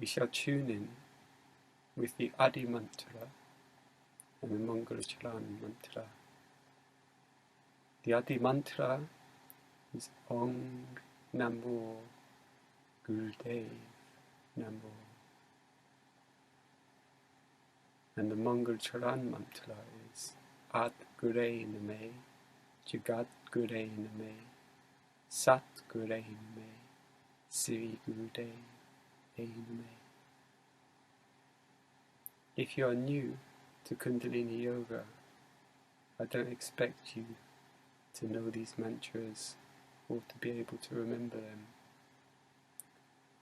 shall tune in with the Adi mantra and the Mangala Charan mantra. The Adi mantra is Om Namo Guray Namo. And the Mangala Charan mantra is Ad Guray Nameh, Jugad Guray Nameh, Sat Guray Nameh, Siri Devay. If you are new to Kundalini Yoga, I don't expect you to know these mantras or to be able to remember them.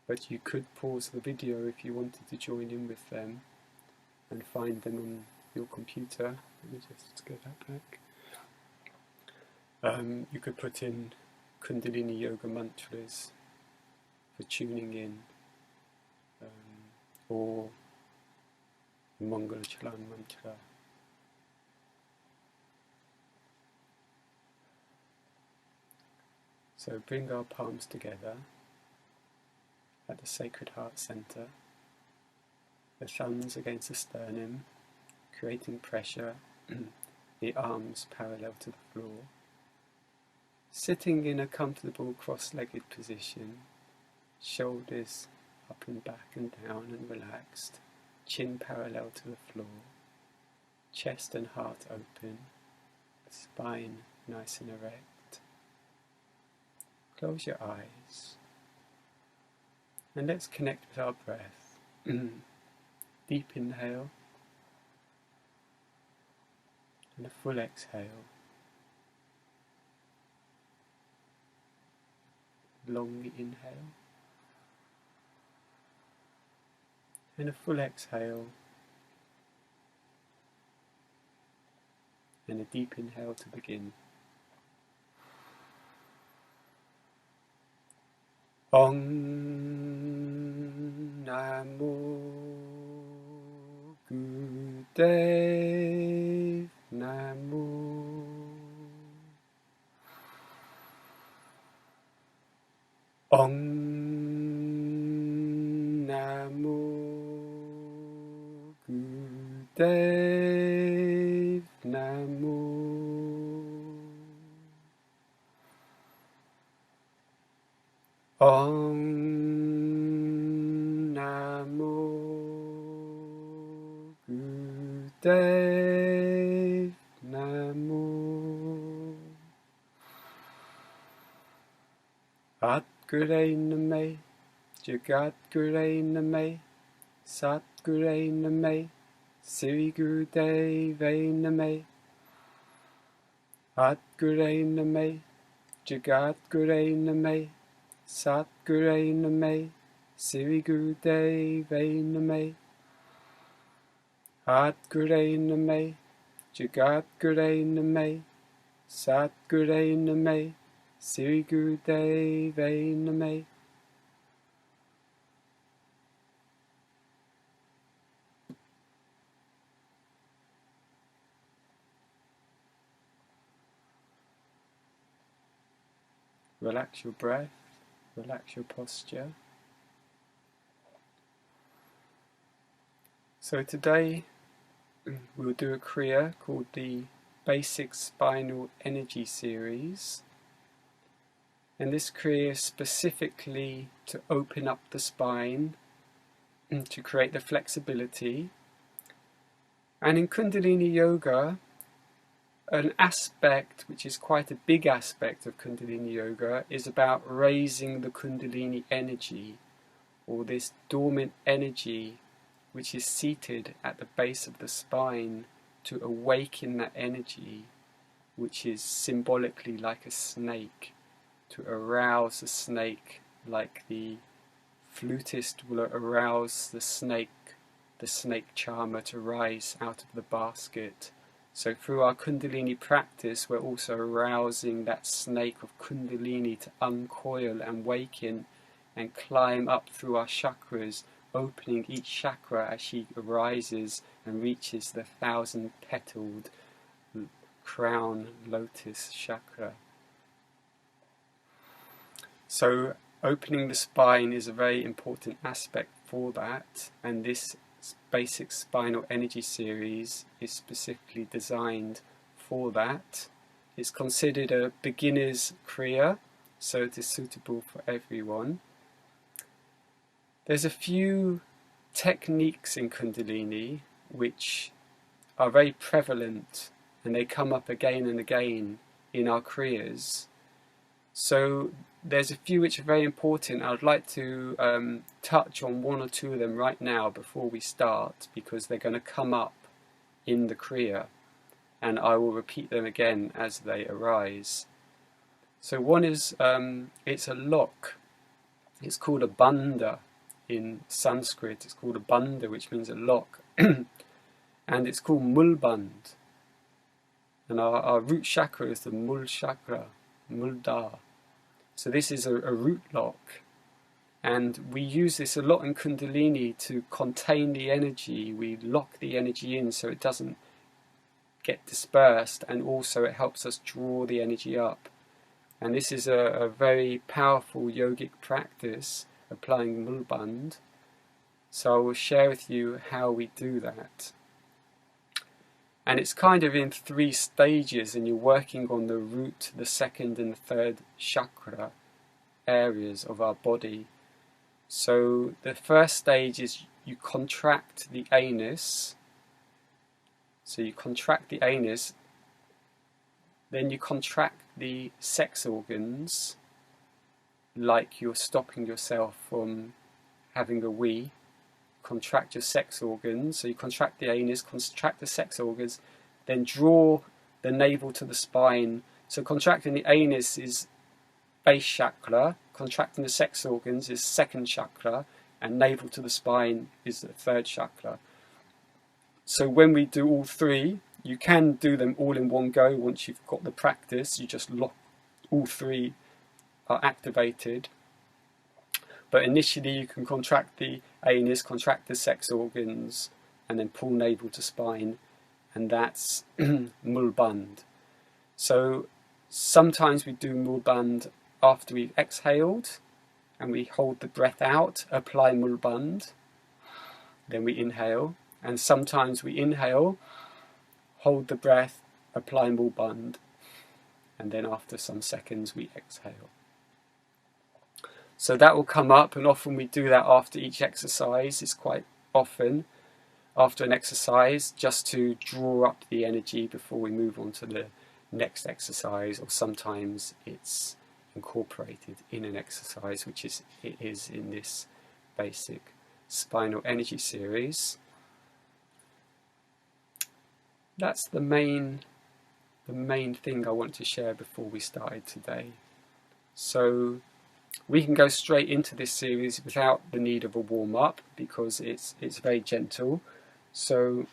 But you could pause the video if you wanted to join in with them and find them on your computer. Let me just go that back. You could put in Kundalini Yoga mantras for tuning in, or Mangala Charan mantra. So bring our palms together at the Sacred Heart Center, the thumbs against the sternum, creating pressure, the arms parallel to the floor. Sitting in a comfortable cross-legged position, shoulders up and back and down and relaxed, chin parallel to the floor, chest and heart open, spine nice and erect. Close your eyes and let's connect with our breath. Deep inhale and a full exhale. Long inhale and a full exhale, and a deep inhale to begin. Om Namo Guray Namo. Om Namo Guray Namo. Om Namo Guray Namo. At Guray Nameh, Jugad Guray Nameh, Sat Guray Nameh, Siri Devay Nameh. At Guray Nameh, Jugad Guray Nameh, Sat Guray Nameh, Siri Devay Nameh. At Guray Nameh, Jugad Guray Nameh, Sat Guray Nameh, Siri Devay Nameh. Relax your breath, relax your posture. So today we'll do a kriya called the Basic Spinal Energy Series. And this kriya is specifically to open up the spine and to create the flexibility. And in Kundalini Yoga, an aspect which is quite a big aspect of Kundalini Yoga is about raising the Kundalini energy, or this dormant energy which is seated at the base of the spine, to awaken that energy which is symbolically like a snake, to arouse the snake like the flutist will arouse the snake charmer to rise out of the basket. So through our Kundalini practice, we're also arousing that snake of Kundalini to uncoil and waken and climb up through our chakras, opening each chakra as she arises and reaches the 1,000-petaled crown lotus chakra. So opening the spine is a very important aspect for that, and this basic spinal energy series is specifically designed for that. It's considered a beginner's kriya, so it is suitable for everyone. There's a few techniques in Kundalini which are very prevalent, and they come up again and again in our kriyas. So there's a few which are very important. I'd like to touch on one or two of them right now before we start, because they're going to come up in the kriya, and I will repeat them again as they arise. So one is, it's a lock. It's called a bandha in Sanskrit. It's called a bandha, which means a lock. And it's called mulband. And our root chakra is the mul chakra, mulda. So this is a root lock. And we use this a lot in Kundalini to contain the energy. We lock the energy in so it doesn't get dispersed, and also it helps us draw the energy up. And this is a very powerful yogic practice, applying mulband. So I will share with you how we do that. And it's kind of in 3 stages, and you're working on the root, the second and the third chakra areas of our body. So the first stage is you contract the anus. So you contract the anus, then you contract the sex organs, like you're stopping yourself from having a wee. Contract your sex organs, so you contract the anus, contract the sex organs, then draw the navel to the spine. So contracting the anus is base chakra, contracting the sex organs is second chakra, and navel to the spine is the third chakra. So when we do all 3, you can do them all in one go. Once you've got the practice, you just lock, all 3 are activated. But initially you can contract the anus, contract the sex organs, and then pull navel to spine, and that's mulband. So sometimes we do mulband after we've exhaled, and we hold the breath out, apply mulband, then we inhale. And sometimes we inhale, hold the breath, apply mulband, and then after some seconds we exhale. So that will come up, and often we do that after each exercise. It's quite often after an exercise, just to draw up the energy before we move on to the next exercise, or sometimes it's incorporated in an exercise, which it is in this basic spinal energy series. That's the main thing I want to share before we started today. So we can go straight into this series without the need of a warm-up, because it's very gentle. So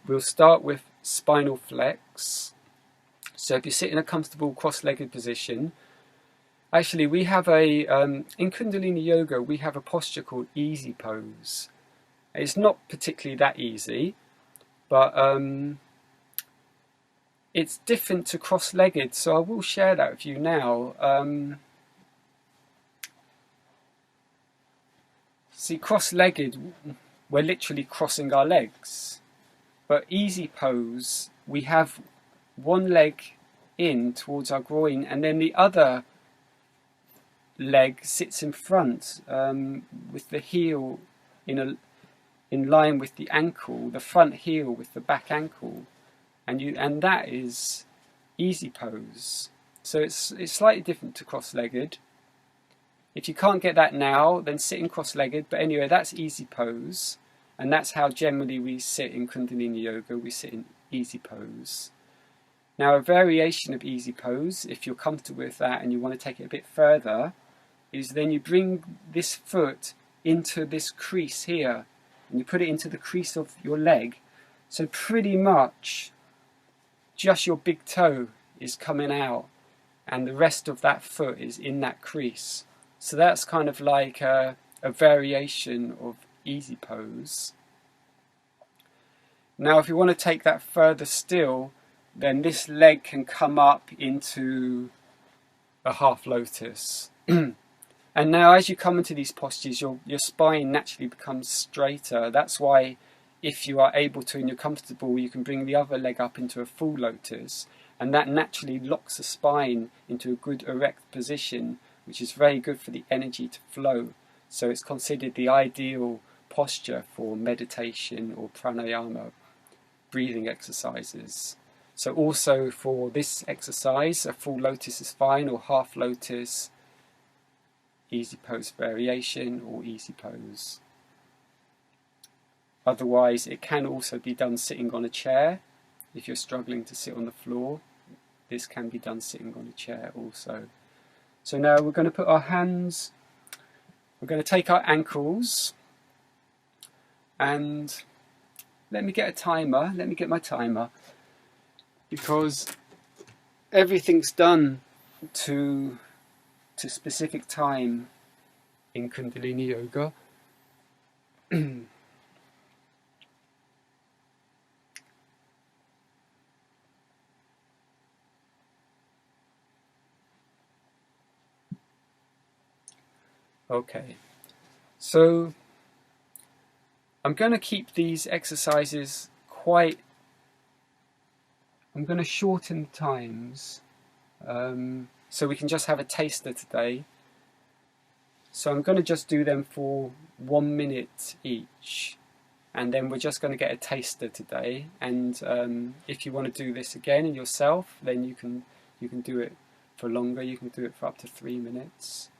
we'll start with spinal flex. So if you sit in a comfortable cross-legged position, actually we have in Kundalini Yoga we have a posture called easy pose. It's not particularly that easy, but it's different to cross-legged, so I will share that with you now. See, cross-legged, we're literally crossing our legs. But easy pose, we have one leg in towards our groin, and then the other leg sits in front, with the heel in line with the ankle, the front heel with the back ankle. And that is easy pose. So it's slightly different to cross-legged. If you can't get that now, then sit in cross-legged. But anyway, that's easy pose, and that's how generally we sit in Kundalini Yoga. We sit in easy pose. Now, a variation of easy pose, if you're comfortable with that and you want to take it a bit further, is then you bring this foot into this crease here, and you put it into the crease of your leg. So pretty much just your big toe is coming out, and the rest of that foot is in that crease. So that's kind of like a variation of easy pose. Now if you want to take that further still, then this leg can come up into a half lotus. And And now as you come into these postures, your spine naturally becomes straighter. That's why if you are able to and you're comfortable, you can bring the other leg up into a full lotus, and that naturally locks the spine into a good erect position, which is very good for the energy to flow. So it's considered the ideal posture for meditation or pranayama, breathing exercises. So also for this exercise, a full lotus is fine, or half lotus, easy pose variation, or easy pose. Otherwise, it can also be done sitting on a chair. If you're struggling to sit on the floor, this can be done sitting on a chair also. So now we're going to put our hands, we're going to take our ankles, and let me get a timer, let me get my timer, because everything's done to specific time in Kundalini Yoga. Okay, so I'm going to keep these exercises I'm going to shorten the times, so we can just have a taster today. So I'm going to just do them for 1 minute each, and then we're just going to get a taster today. And if you want to do this again yourself, then you can do it for longer. You can do it for up to 3 minutes.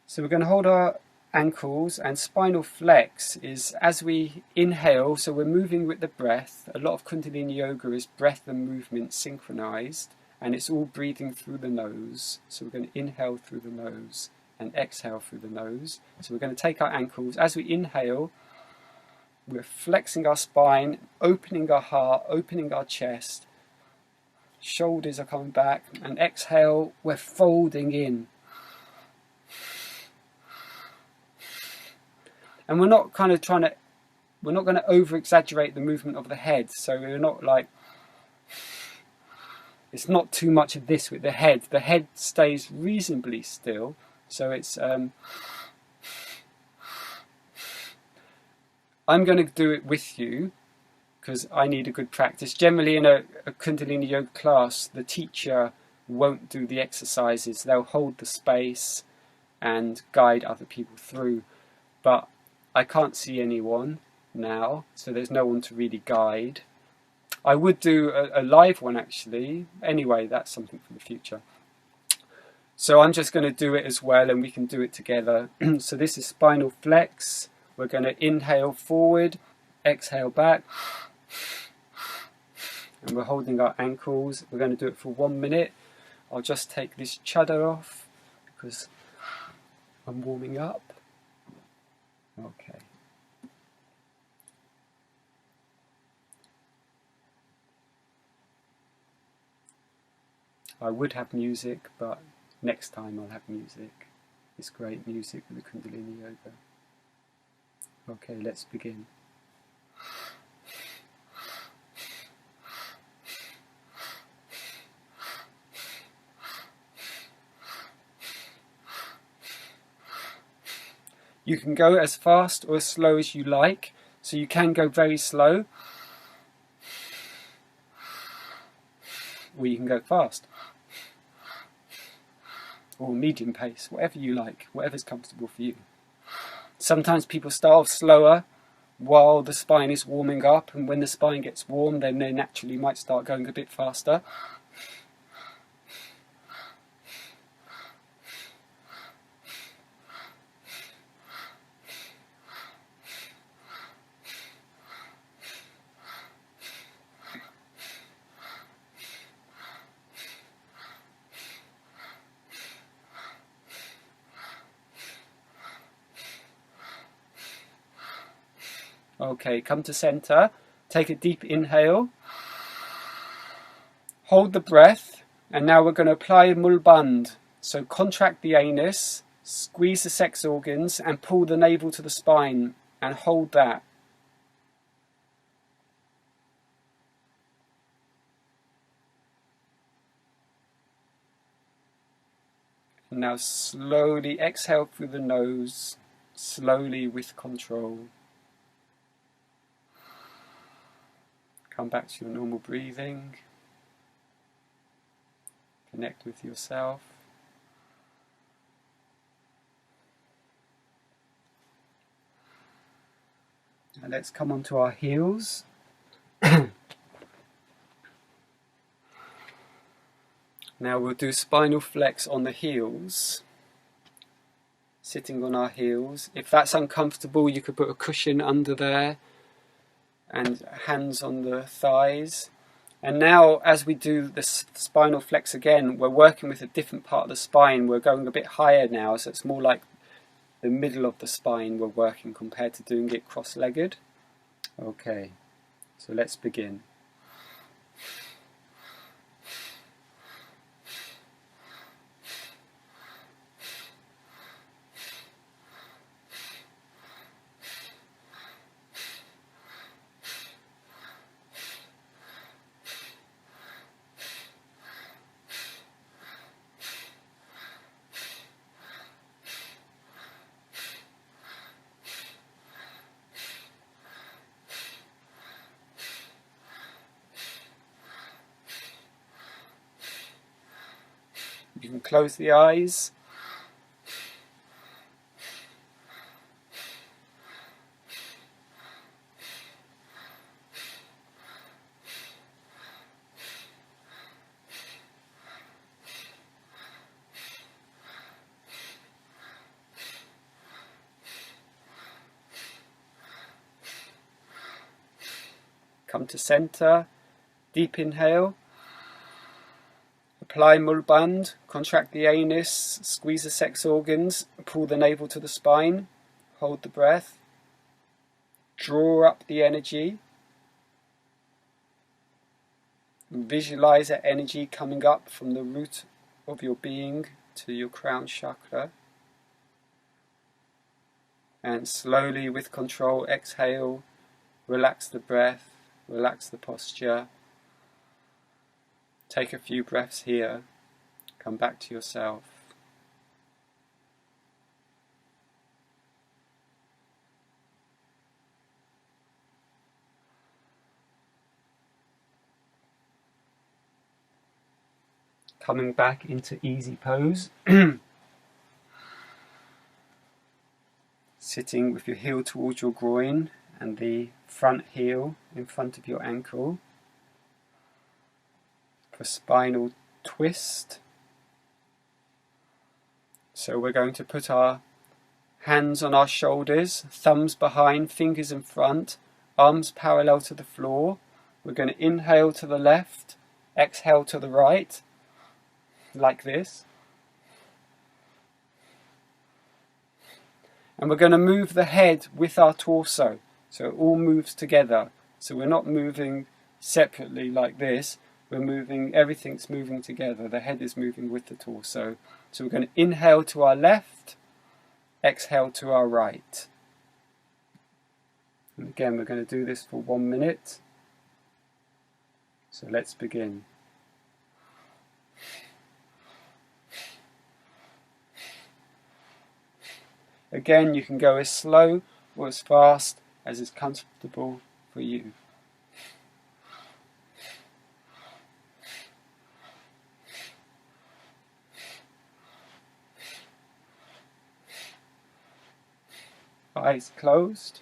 So we're going to hold our ankles, and spinal flex is as we inhale, so we're moving with the breath. A lot of Kundalini Yoga is breath and movement synchronized, and it's all breathing through the nose. So we're going to inhale through the nose and exhale through the nose. So we're going to take our ankles. As we inhale, we're flexing our spine, opening our heart, opening our chest. Shoulders are coming back. And exhale, we're folding in. And we're not going to over-exaggerate the movement of the head. So we're not like, it's not too much of this with the head. The head stays reasonably still. So it's, I'm going to do it with you because I need a good practice. Generally in a Kundalini Yoga class, the teacher won't do the exercises. They'll hold the space and guide other people through. But I can't see anyone now, so there's no one to really guide. I would do a live one actually. Anyway, that's something for the future. So I'm just going to do it as well, and we can do it together. So this is spinal flex. We're going to inhale forward, exhale back, and we're holding our ankles. We're going to do it for 1 minute. I'll just take this chadar off because I'm warming up. Okay. I would have music, but next time I'll have music. It's great music with the Kundalini Yoga. Okay, let's begin. You can go as fast or as slow as you like, so you can go very slow, or you can go fast, or medium pace, whatever you like, whatever's comfortable for you. Sometimes people start off slower while the spine is warming up, and when the spine gets warm, then they naturally might start going a bit faster. Okay, come to center, take a deep inhale, hold the breath, and now we're going to apply mulband. So contract the anus, squeeze the sex organs, and pull the navel to the spine, and hold that. Now slowly exhale through the nose, slowly with control. Come back to your normal breathing. Connect with yourself. Now let's come onto our heels. Now we'll do spinal flex on the heels, sitting on our heels. If that's uncomfortable, you could put a cushion under there and hands on the thighs. And now as we do the spinal flex again, we're working with a different part of the spine. We're going a bit higher now, so it's more like the middle of the spine we're working compared to doing it cross-legged. Okay, so let's begin. You can close the eyes. Come to center. Deep inhale. Apply mulband, contract the anus, squeeze the sex organs, pull the navel to the spine, hold the breath, draw up the energy, visualize that energy coming up from the root of your being to your crown chakra, and slowly with control exhale, relax the breath, relax the posture. Take a few breaths here, come back to yourself. Coming back into easy pose. Sitting with your heel towards your groin and the front heel in front of your ankle. For spinal twist. So we're going to put our hands on our shoulders, thumbs behind, fingers in front, arms parallel to the floor. We're going to inhale to the left, exhale to the right, like this. And we're going to move the head with our torso, so it all moves together. So we're not moving separately like this. We're moving, everything's moving together. The head is moving with the torso. So we're going to inhale to our left, exhale to our right. And again, we're going to do this for 1 minute. So let's begin. Again, you can go as slow or as fast as is comfortable for you. Eyes closed.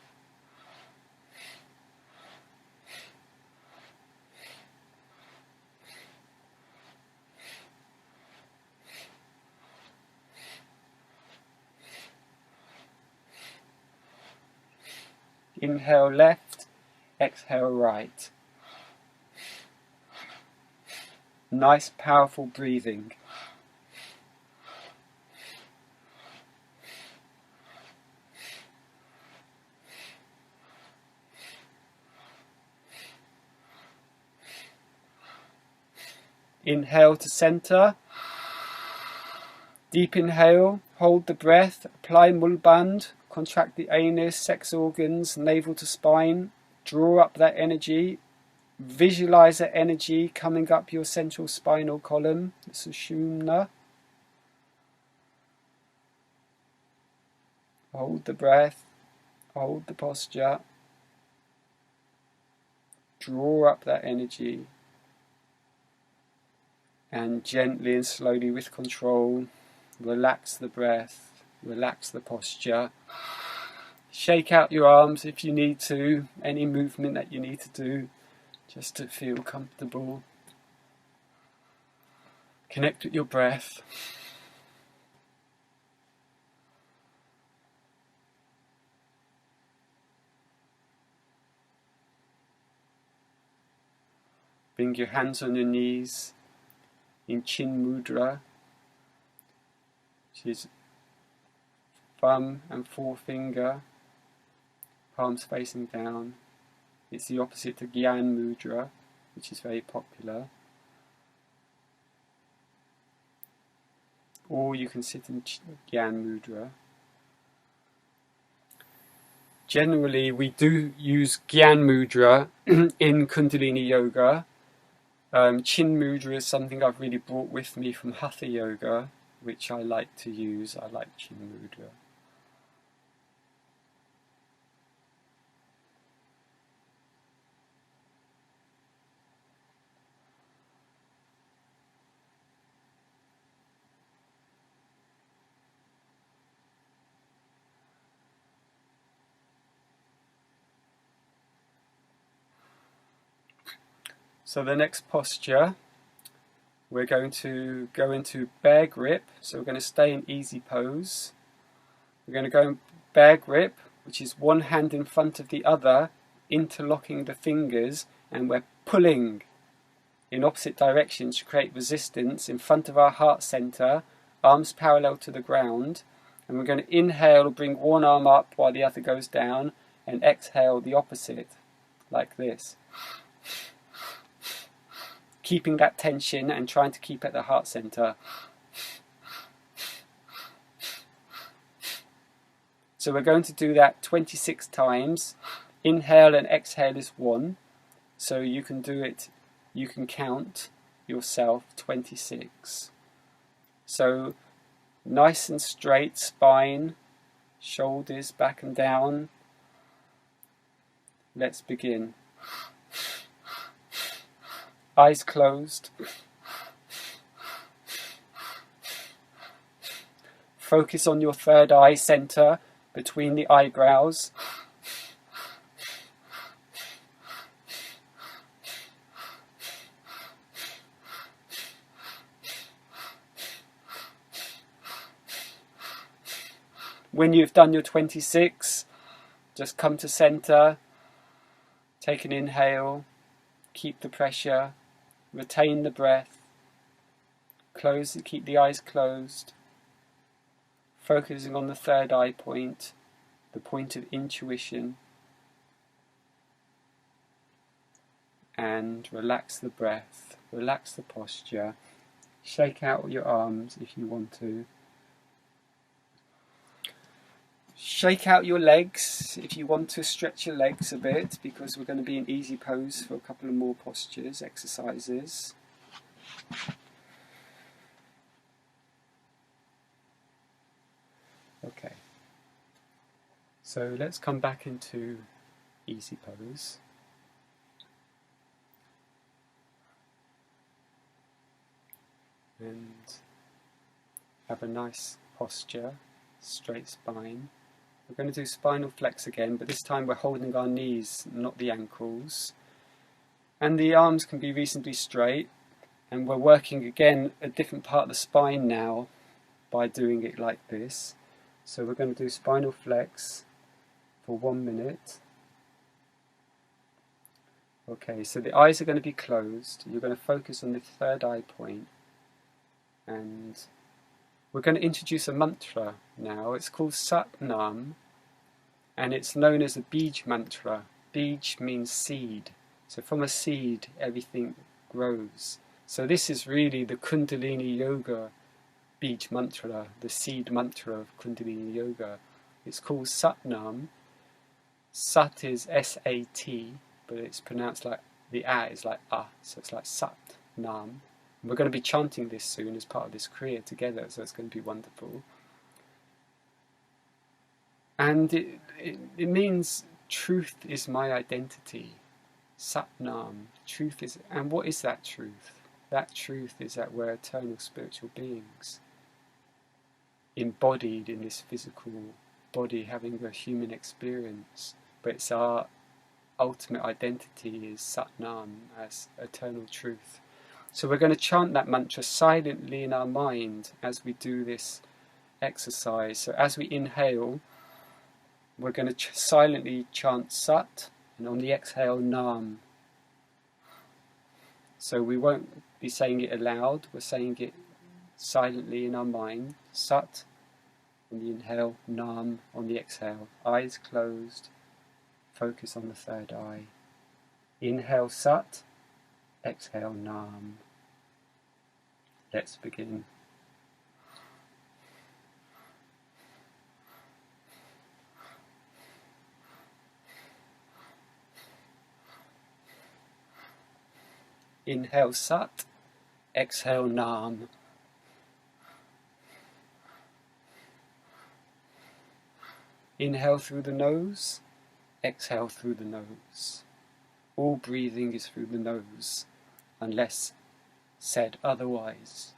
Inhale left, exhale right. Nice, powerful breathing. Inhale to center. Deep inhale, hold the breath, apply mulband, contract the anus, sex organs, navel to spine, draw up that energy, visualize that energy coming up your central spinal column, the Sushumna. Hold the breath, hold the posture, draw up that energy, and gently and slowly with control, relax the breath, relax the posture. Shake out your arms if you need to, any movement that you need to do, just to feel comfortable. Connect with your breath. Bring your hands on your knees in Chin Mudra, which is thumb and forefinger, palms facing down. It's the opposite to Gyan Mudra, which is very popular. Or you can sit in Gyan Mudra. Generally, we do use Gyan Mudra in Kundalini Yoga. Chin Mudra is something I've really brought with me from Hatha Yoga, which I like to use. I like Chin Mudra. So the next posture, we're going to go into bear grip. So we're going to stay in easy pose. We're going to go in bear grip, which is one hand in front of the other, interlocking the fingers, and we're pulling in opposite directions to create resistance in front of our heart center, arms parallel to the ground. And we're going to inhale, bring one arm up while the other goes down, and exhale the opposite, like this. Keeping that tension and trying to keep at the heart center. So we're going to do that 26 times. Inhale and exhale is 1. So you can do it, you can count yourself 26. So nice and straight spine, shoulders back and down. Let's begin. Eyes closed. Focus on your third eye center between the eyebrows. When you've done your 26, just come to center, take an inhale, keep the pressure, retain the breath, close and keep the eyes closed, focusing on the third eye point, the point of intuition, and relax the breath, relax the posture, shake out your arms if you want to. Shake out your legs if you want to stretch your legs a bit, because we're going to be in easy pose for a couple of more postures, exercises. Okay, so let's come back into easy pose. And have a nice posture, straight spine. We're going to do spinal flex again, but this time we're holding our knees, not the ankles. And the arms can be reasonably straight. And we're working again a different part of the spine now by doing it like this. So we're going to do spinal flex for 1 minute. Okay, so the eyes are going to be closed. You're going to focus on the third eye point. And we're going to introduce a mantra now. It's called Sat Nam, and it's known as a Bij mantra. Bij means seed. So from a seed, everything grows. So this is really the Kundalini Yoga Bij mantra, the seed mantra of Kundalini Yoga. It's called Sat Nam. Sat is S-A-T, but it's pronounced like, the A is like A, so it's like Sat Nam. We're going to be chanting this soon as part of this kriya together, so it's going to be wonderful. And it means truth is my identity. Sat Nam. Truth is, and what is that truth? That truth is that we're eternal spiritual beings, embodied in this physical body, having a human experience. But it's our ultimate identity is Sat Nam, as eternal truth. So we're going to chant that mantra silently in our mind as we do this exercise. So as we inhale, we're going to silently chant Sat, and on the exhale, Nam. So we won't be saying it aloud, we're saying it silently in our mind. Sat on the inhale, Nam on the exhale. Eyes closed, focus on the third eye. Inhale Sat, exhale Nam. Let's begin. Inhale Sat, exhale Nam. Inhale through the nose, exhale through the nose. All breathing is through the nose, unless said otherwise.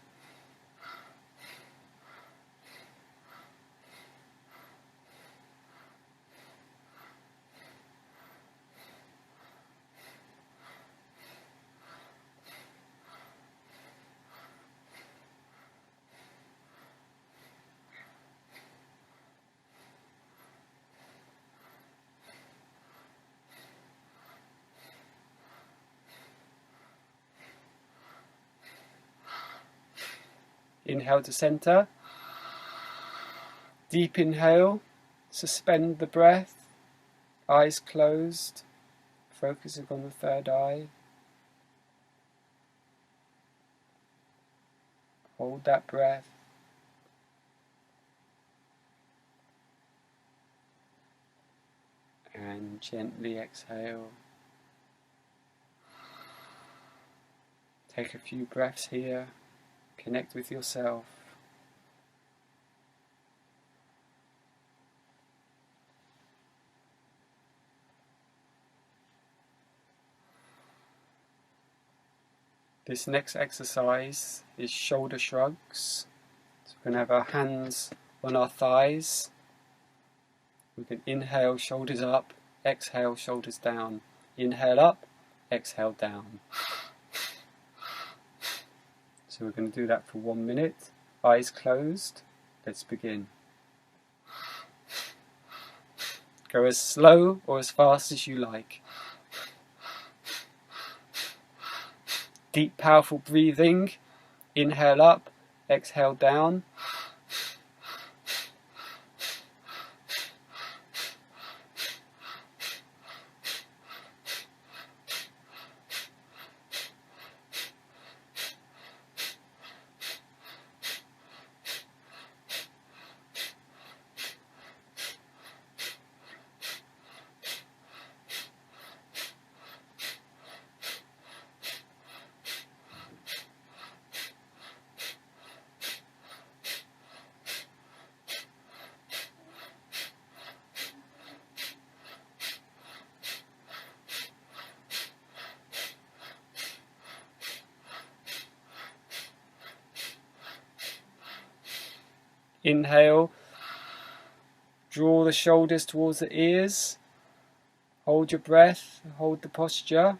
Inhale to center. Deep inhale, suspend the breath, eyes closed, focusing on the third eye. Hold that breath. And gently exhale. Take a few breaths here. Connect with yourself. This next exercise is shoulder shrugs. So we're going to have our hands on our thighs. We can inhale, shoulders up, exhale, shoulders down. Inhale up, exhale down. So we're going to do that for 1 minute. Eyes closed. Let's begin. Go as slow or as fast as you like. Deep, powerful breathing. Inhale up, exhale down. Inhale, draw the shoulders towards the ears, hold your breath, hold the posture,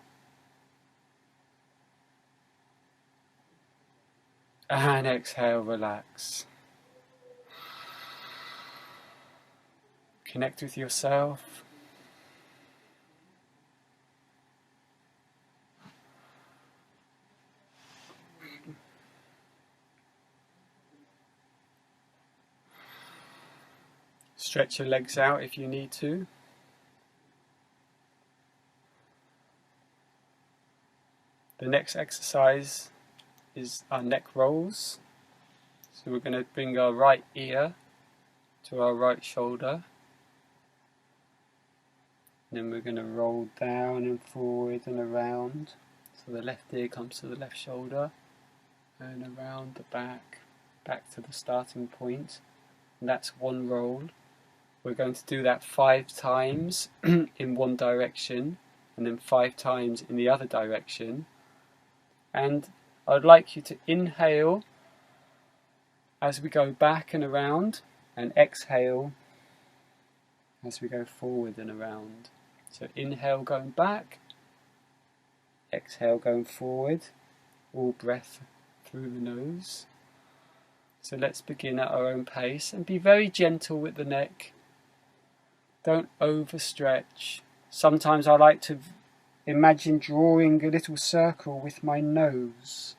and exhale, relax. Connect with yourself. Stretch your legs out if you need to. The next exercise is our neck rolls. So we're going to bring our right ear to our right shoulder. Then we're going to roll down and forward and around. So the left ear comes to the left shoulder and around the back, back to the starting point. And that's one roll. We're going to do that 5 times in one direction and then 5 times in the other direction. And I'd like you to inhale as we go back and around, and exhale as we go forward and around. So inhale going back, exhale going forward, all breath through the nose. So let's begin at our own pace and be very gentle with the neck. Don't overstretch. Sometimes I like to imagine drawing a little circle with my nose.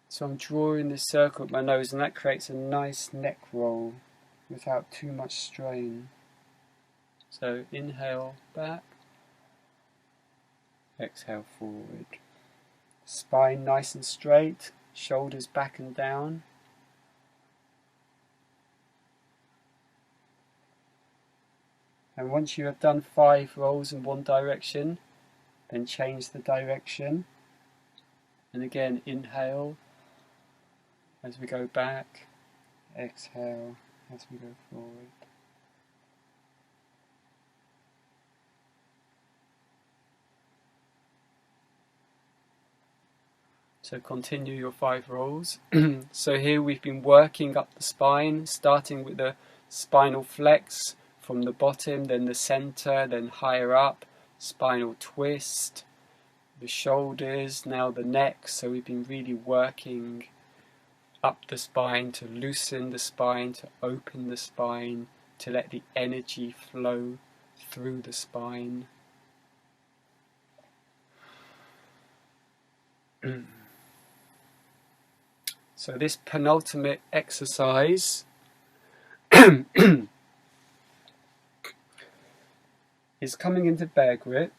So I'm drawing this circle with my nose, and that creates a nice neck roll without too much strain. So inhale back, exhale forward. Spine nice and straight, shoulders back and down. And once you have done 5 rolls in one direction, then change the direction. And again, inhale as we go back, exhale as we go forward. So continue your 5 rolls. So here we've been working up the spine, starting with the spinal flex from the bottom, then the center, then higher up, spinal twist, the shoulders, now the neck. So we've been really working up the spine to loosen the spine, to open the spine, to let the energy flow through the spine. So this penultimate exercise is coming into bear grip.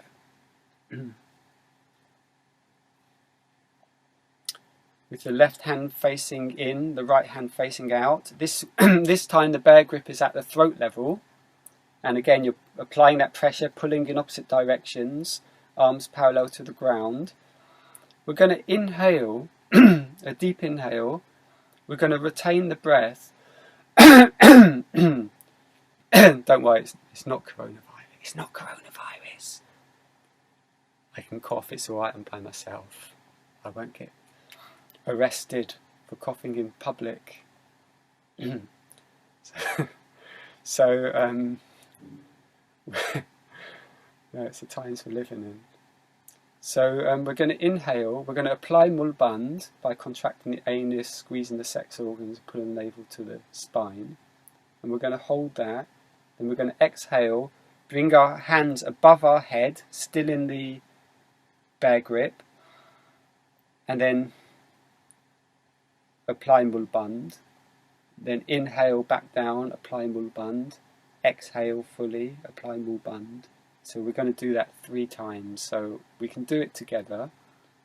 With the left hand facing in, the right hand facing out. This time the bear grip is at the throat level. And again, you're applying that pressure, pulling in opposite directions, arms parallel to the ground. We're going to inhale, a deep inhale. We're going to retain the breath. Don't worry, it's not coronavirus. It's not coronavirus. I can cough, it's alright, I'm by myself. I won't get arrested for coughing in public. No, it's the times we're living in. So we're going to inhale, we're going to apply mulband by contracting the anus, squeezing the sex organs, pulling the navel to the spine. And we're going to hold that. Then we're going to exhale, bring our hands above our head, still in the bear grip. And then apply mulband. Then inhale back down, apply mulband. Exhale fully, apply mulband. So we're going to do that 3 times. So we can do it together.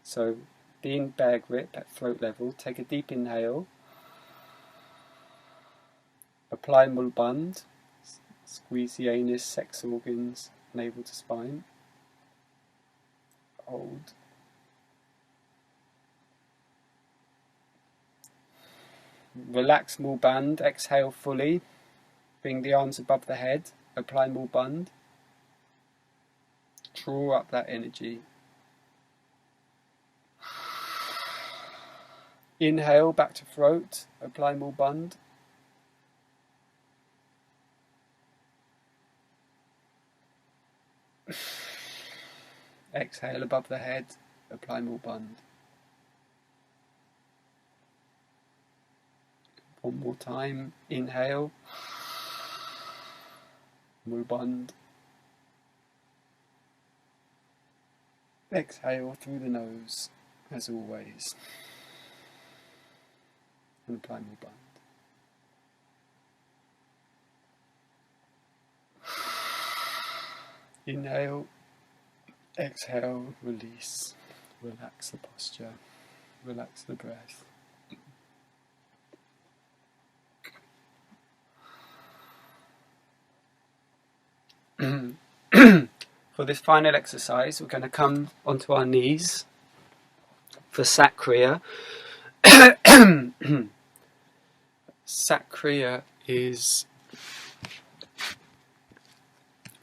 So be in bear grip at throat level. Take a deep inhale. Apply mulband. Squeeze the anus, sex organs, navel to spine. Hold. Relax mulband. Exhale fully. Bring the arms above the head. Apply mulband. Draw up that energy. Inhale back to throat. Apply mulband. Exhale above the head. Apply mulband. One more time. Inhale. Mulband. Exhale through the nose, as always. And apply mulband. Inhale. Exhale. Release. Relax the posture. Relax the breath. For this final exercise, we're going to come onto our knees for Sat Kriya. Sat Kriya is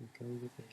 and go within.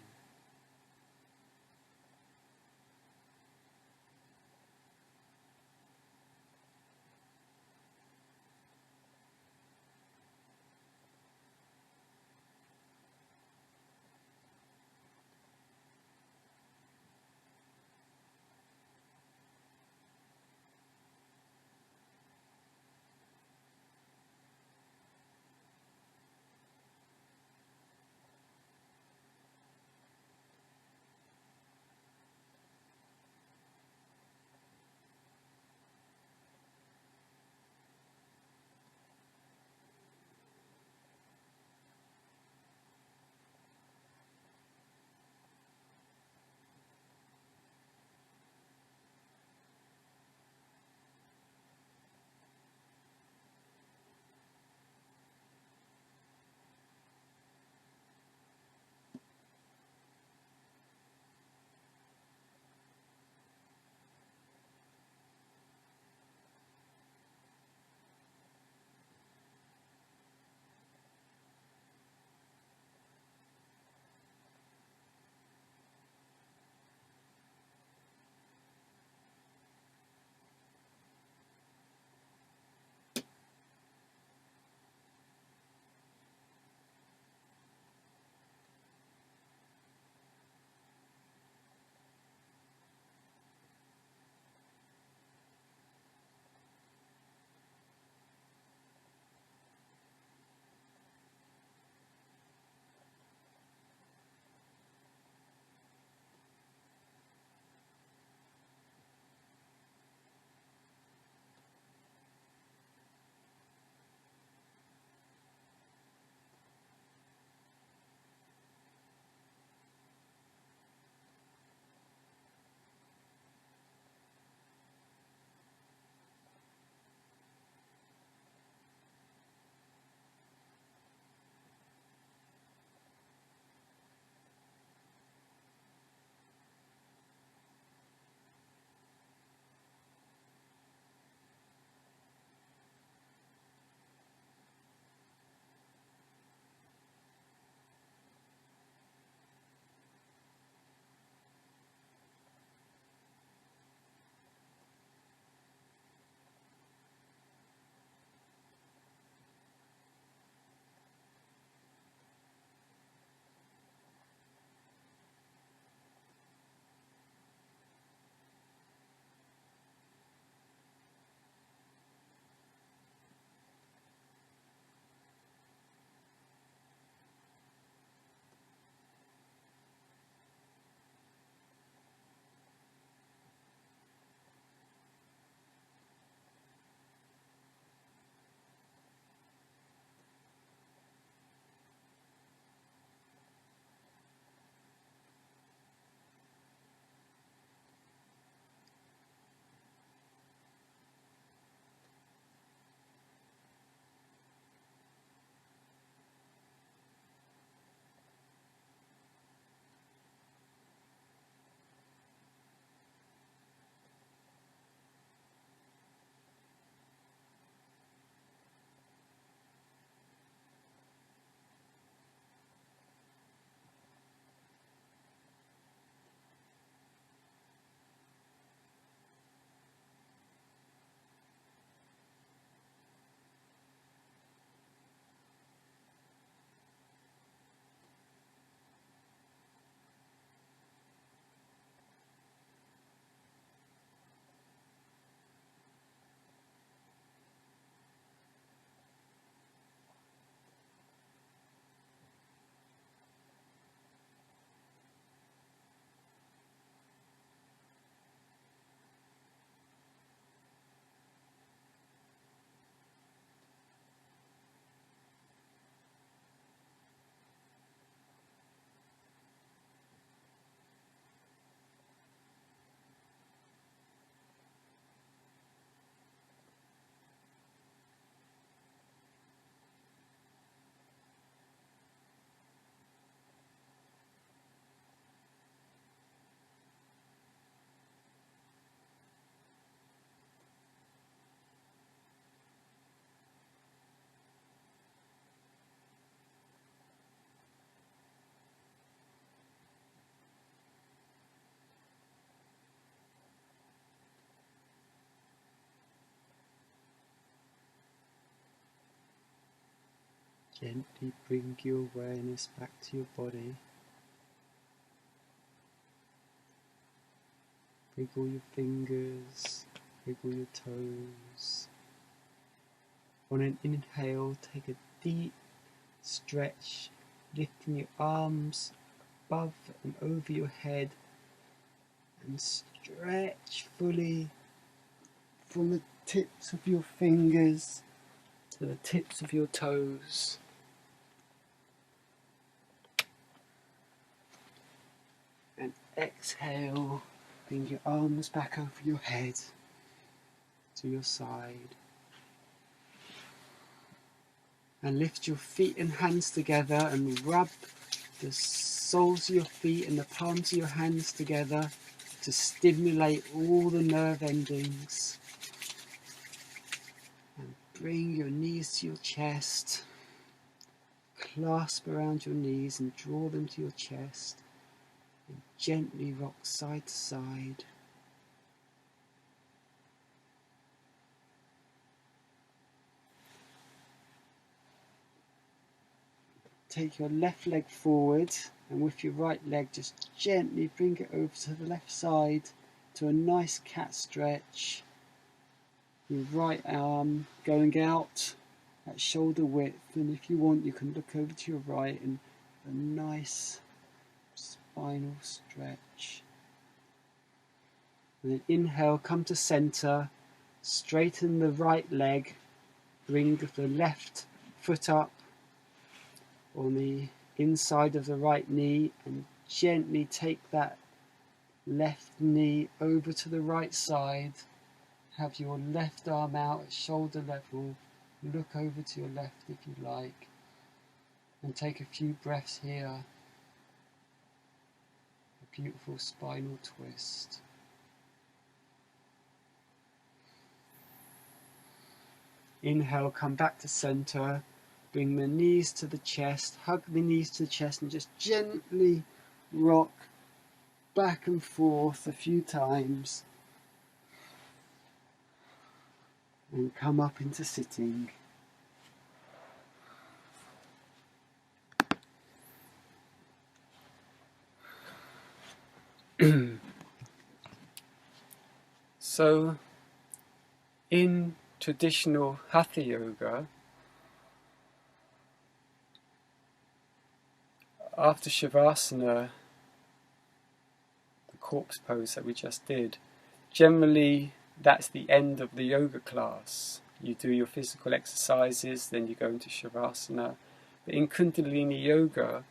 Gently bring your awareness back to your body. Wiggle your fingers, wiggle your toes. On an inhale, take a deep stretch, lifting your arms above and over your head, and stretch fully from the tips of your fingers to the tips of your toes. And exhale, bring your arms back over your head to your side. And lift your feet and hands together and rub the soles of your feet and the palms of your hands together to stimulate all the nerve endings. And bring your knees to your chest. Clasp around your knees and draw them to your chest. And gently rock side to side. Take your left leg forward, and with your right leg just gently bring it over to the left side to a nice cat stretch. Your right arm going out at shoulder width, and if you want you can look over to your right and a nice spinal stretch. And then inhale, come to center, straighten the right leg, bring the left foot up on the inside of the right knee and gently take that left knee over to the right side. Have your left arm out at shoulder level. Look over to your left if you like. And take a few breaths here. A beautiful spinal twist. Inhale, come back to center. Bring the knees to the chest, hug the knees to the chest and just gently rock back and forth a few times. And come up into sitting. So, in traditional Hatha Yoga, after Shavasana, the corpse pose that we just did, generally that's the end of the yoga class. You do your physical exercises, then you go into Shavasana. But in Kundalini Yoga,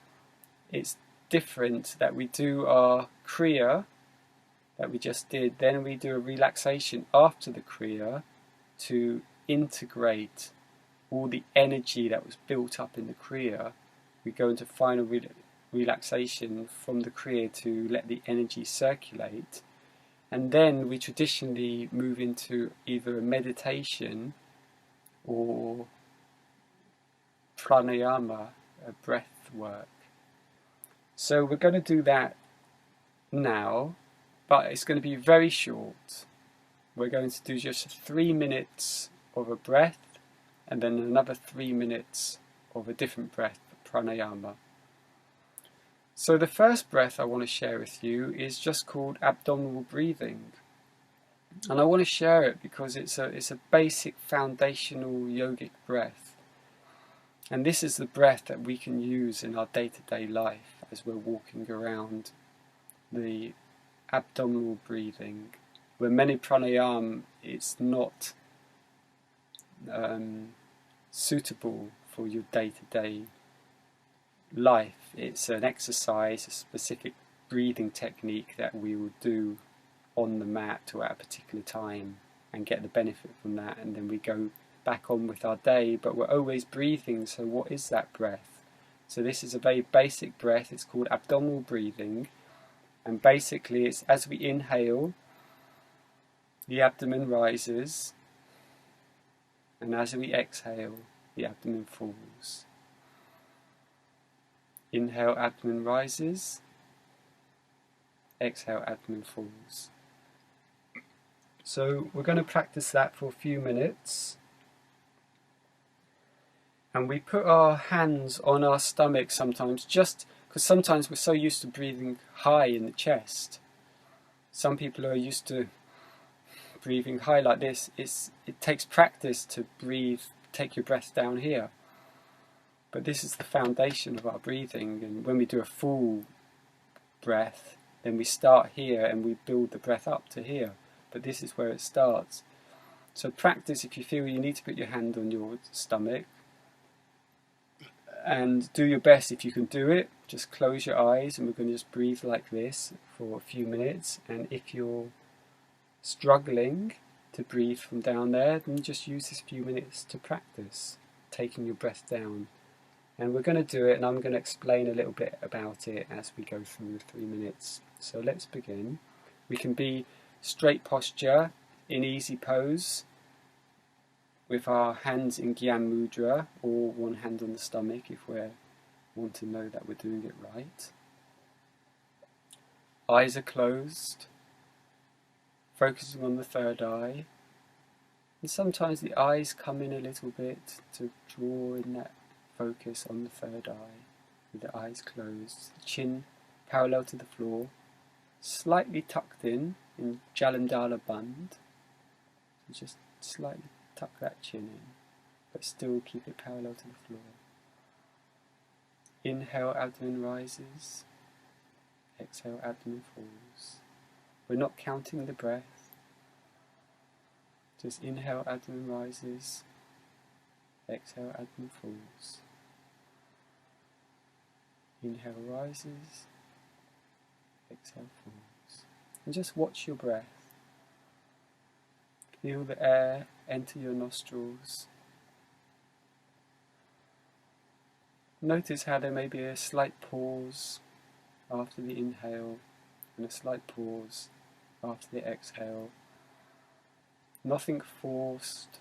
it's different that we do our kriya that we just did, then we do a relaxation after the kriya to integrate all the energy that was built up in the kriya. We go into final relaxation from the kriya to let the energy circulate, and then we traditionally move into either a meditation or pranayama, a breath work. So we're going to do that now, but it's going to be very short. We're going to do just 3 minutes of a breath and then another 3 minutes of a different breath, pranayama. So the first breath I want to share with you is just called abdominal breathing. And I want to share it because it's a basic foundational yogic breath. And this is the breath that we can use in our day-to-day life as we're walking around. The abdominal breathing, where many pranayama, it's not suitable for your day-to-day life. It's an exercise, a specific breathing technique that we will do on the mat or at a particular time and get the benefit from that, and then we go back on with our day, but we're always breathing. So what is that breath? So this is a very basic breath. It's called abdominal breathing, and basically it's as we inhale, the abdomen rises, and as we exhale, the abdomen falls. Inhale, abdomen rises. Exhale, abdomen falls. So we're going to practice that for a few minutes. And we put our hands on our stomach sometimes, just because sometimes we're so used to breathing high in the chest. Some people are used to breathing high like this. It takes practice to breathe, take your breath down here. But this is the foundation of our breathing, and when we do a full breath, then we start here and we build the breath up to here. But this is where it starts. So practice if you feel you need to put your hand on your stomach, and do your best if you can do it. Just close your eyes and we're going to just breathe like this for a few minutes. And if you're struggling to breathe from down there, then just use this few minutes to practice taking your breath down. And we're going to do it, and I'm going to explain a little bit about it as we go through 3 minutes. So let's begin. We can be straight posture in easy pose with our hands in Gyan Mudra, or one hand on the stomach if we want to know that we're doing it right. Eyes are closed, focusing on the third eye. And sometimes the eyes come in a little bit to draw in that focus on the third eye, with the eyes closed, the chin parallel to the floor, slightly tucked in Jalandhara Bandh. Just slightly tuck that chin in, but still keep it parallel to the floor. Inhale, abdomen rises. Exhale, abdomen falls. We're not counting the breath. Just inhale, abdomen rises. Exhale, abdomen falls. Inhale, rises. Exhale, falls. And just watch your breath. Feel the air enter your nostrils. Notice how there may be a slight pause after the inhale and a slight pause after the exhale. Nothing forced,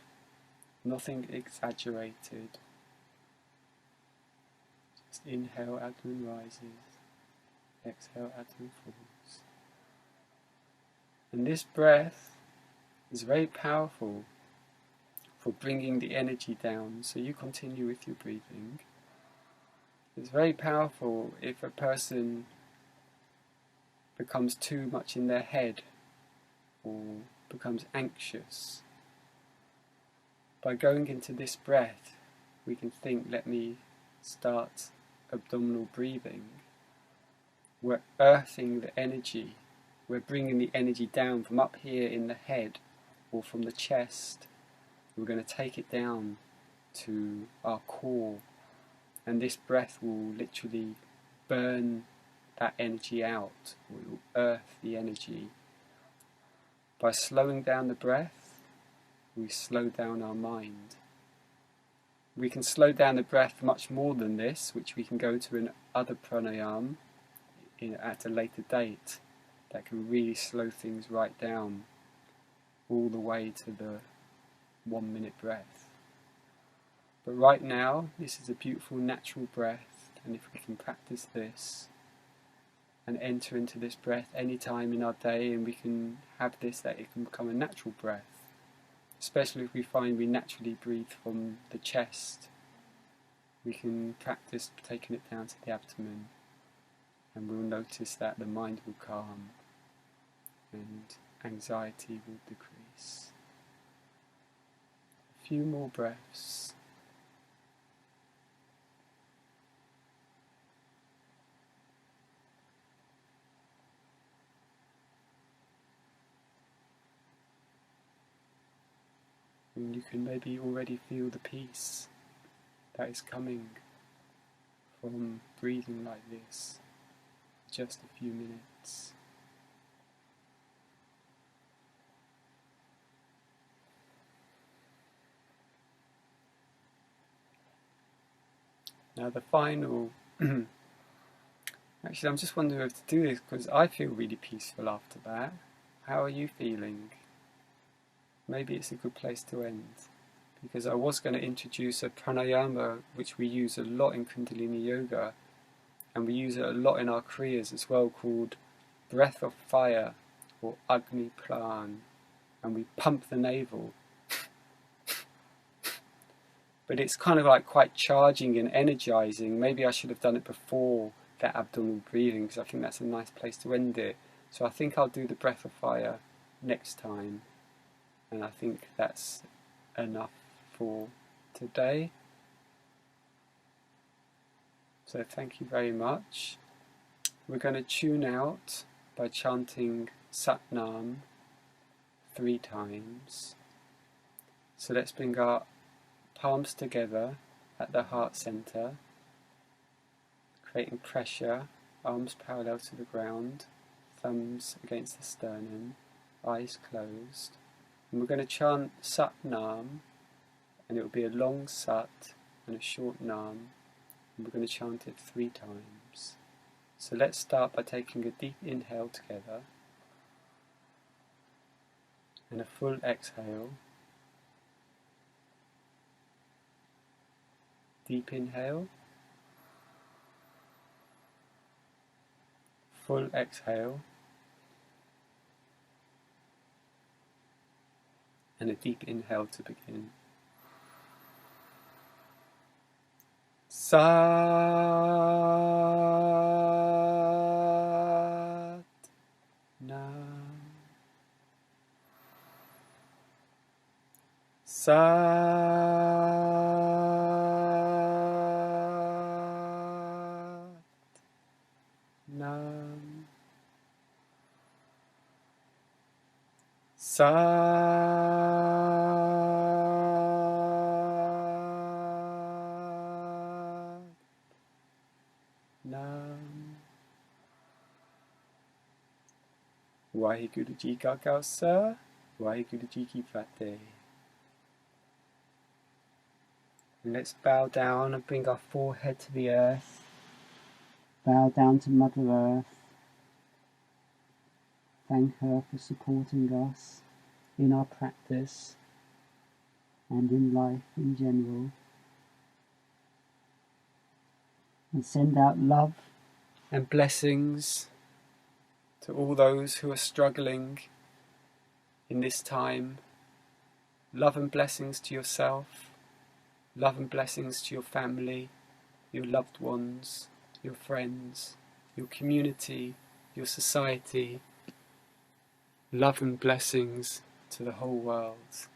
nothing exaggerated. Just inhale, abdomen rises. Exhale, abdomen falls. And this breath is very powerful for bringing the energy down. So you continue with your breathing. It's very powerful if a person becomes too much in their head or becomes anxious. By going into this breath, we can think, let me start abdominal breathing. We're earthing the energy. We're bringing the energy down from up here in the head or from the chest. We're going to take it down to our core, and this breath will literally burn that energy out. It will earth the energy. By slowing down the breath, we slow down our mind. We can slow down the breath much more than this, which we can go to in other pranayama at a later date, that can really slow things right down, all the way to the 1 minute breath. But right now, this is a beautiful natural breath, and if we can practice this and enter into this breath any time in our day, and we can have this, that it can become a natural breath, especially if we find we naturally breathe from the chest. We can practice taking it down to the abdomen, and we'll notice that the mind will calm and anxiety will decrease. A few more breaths. And you can maybe already feel the peace that is coming from breathing like this for just a few minutes. Now the final, actually I'm just wondering if to do this because I feel really peaceful after that. How are you feeling? Maybe it's a good place to end, because I was going to introduce a pranayama which we use a lot in Kundalini yoga, and we use it a lot in our kriyas as well, called breath of fire or Agni Pran, and we pump the navel. but it's kind of like quite charging and energizing. Maybe I should have done it before that abdominal breathing, because I think that's a nice place to end it. So I think I'll do the breath of fire next time, and I think that's enough for today. So thank you very much. We're going to tune out by chanting Sat Nam 3 times. So let's bring our palms together at the heart center, creating pressure, arms parallel to the ground, thumbs against the sternum, eyes closed. And we're going to chant Sat Nam, and it will be a long Sat and a short Nam, and we're going to chant it 3 times. So let's start by taking a deep inhale together and a full exhale. Deep inhale, full exhale, and a deep inhale to begin. Sat Nam, Sat Nam, Sat Nam. Waheguru Ji Ka Khalsa, Waheguru Ji Ki Fateh. And let's bow down and bring our forehead to the earth. Bow down to Mother Earth. Thank her for supporting us in our practice and in life in general. And send out love and blessings to all those who are struggling in this time. Love and blessings to yourself. Love and blessings to your family, your loved ones, your friends, your community, your society. Love and blessings to the whole world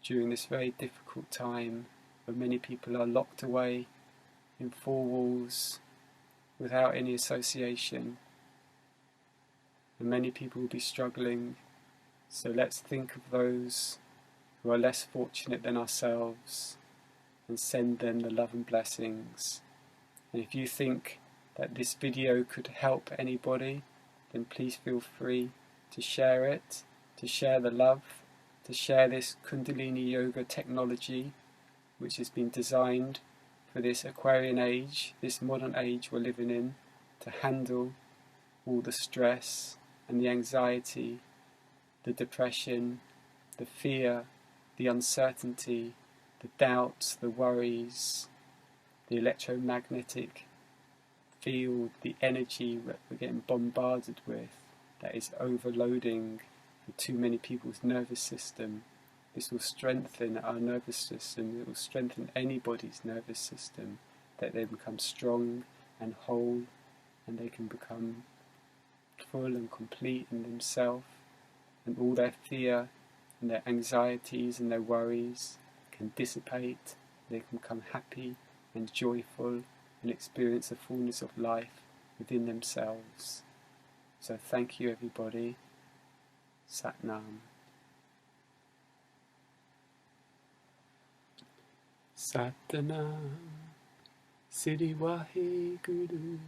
during this very difficult time where many people are locked away in 4 walls without any association, and many people will be struggling. So let's think of those who are less fortunate than ourselves and send them the love and blessings. And if you think that this video could help anybody, then please feel free to share it, to share the love, to share this Kundalini Yoga technology which has been designed for this Aquarian age, this modern age we're living in, to handle all the stress and the anxiety, the depression, the fear, the uncertainty, the doubts, the worries, the electromagnetic field, the energy that we're getting bombarded with that is overloading too many people's nervous system. This will strengthen our nervous system, it will strengthen anybody's nervous system, that they become strong and whole, and they can become full and complete in themselves, and all their fear and their anxieties and their worries can dissipate. They can become happy and joyful and experience the fullness of life within themselves. So thank you everybody. Sat Nam. Sat Nam. Siri Waheguru.